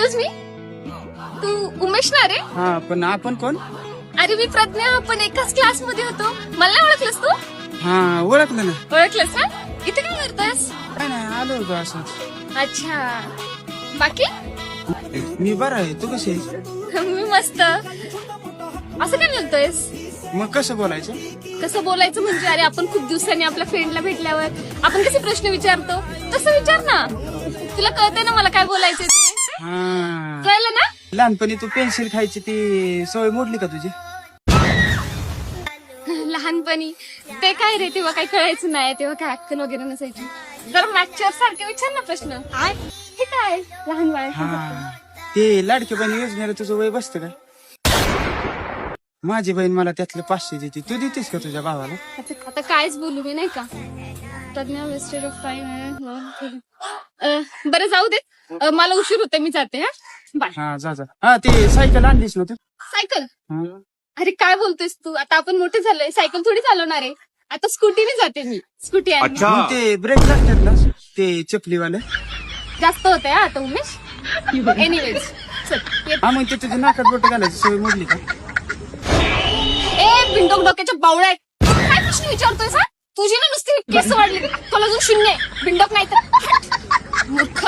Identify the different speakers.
Speaker 1: Excuse me, तू उमेश ना रे?
Speaker 2: हा, पण आपण कोण?
Speaker 1: अरे मी प्रज्ञा, आपण एकाच क्लास मध्ये होतो. मला नाही ओळखलंस तू?
Speaker 2: हा, ओळखलं ना.
Speaker 1: ओळखलंस ना? इथे काय करतोस?
Speaker 2: काय नाही, आलो होतो असं.
Speaker 1: अच्छा, बाकी?
Speaker 2: मी बरा आहे, तू कशी आहे?
Speaker 1: मी मस्त. असं काय बोलतोयस?
Speaker 2: मग कसं बोलायचं?
Speaker 1: कसं बोलायचं म्हणजे, अरे आपण खूप दिवसांनी आपल्या फ्रेंडला भेटल्यावर आपण कसे प्रश्न विचारतो तसं विचार ना. तुला कळतंय ना मला काय बोलायचं ते?
Speaker 2: हा,
Speaker 1: कळलं ना?
Speaker 2: लहानपणी तू पेन्सिल खायची ती सवय मोडली का तुझी?
Speaker 1: लहानपणी ते काय रे, तेव्हा काही कळायचं नाही, तेव्हा काय अक्कल वगैरे नसायची. जर मॅच्युअर सारखे विचार ना प्रश्न. हे काय लहान वयात?
Speaker 2: हा, ते लाडकी बहीण योजनेला तुझं वय बसतं काय? माझी बहीण मला त्यातले 500 देते, तू देतेस का तुझ्या भावाला?
Speaker 1: आता कायच बोलू मी, नाही का? Pragya wasted of time. बरं जाऊ दे, मला उशीर होते, मी जाते. हा, बाय.
Speaker 2: हा, जा जा. हा, ते सायकल आणलीस ना तू?
Speaker 1: सायकल?
Speaker 2: हा.
Speaker 1: अरे काय बोलतोयस तू? आता आपण मोठे झालोय, सायकल थोडी चालवणार आहे. आता स्कूटीने जाते मी. स्कूटी आहे.
Speaker 2: मग ते ब्रेक लागतात ना ते चपलीवाले?
Speaker 1: जास्त होते हा आता उमेश. एनिवेज चल ये.
Speaker 2: हा, मग ते तुझ्या नाकात बोट घालायची सवय मोडली का?
Speaker 1: ए बिंडोक डोक्याच्या बावळ्या, काय प्रश्न विचारतोय सा? तुझी ना नुसती केस वाढली, तुला अजून 0 बिंडोक नाही तर मूर्ख.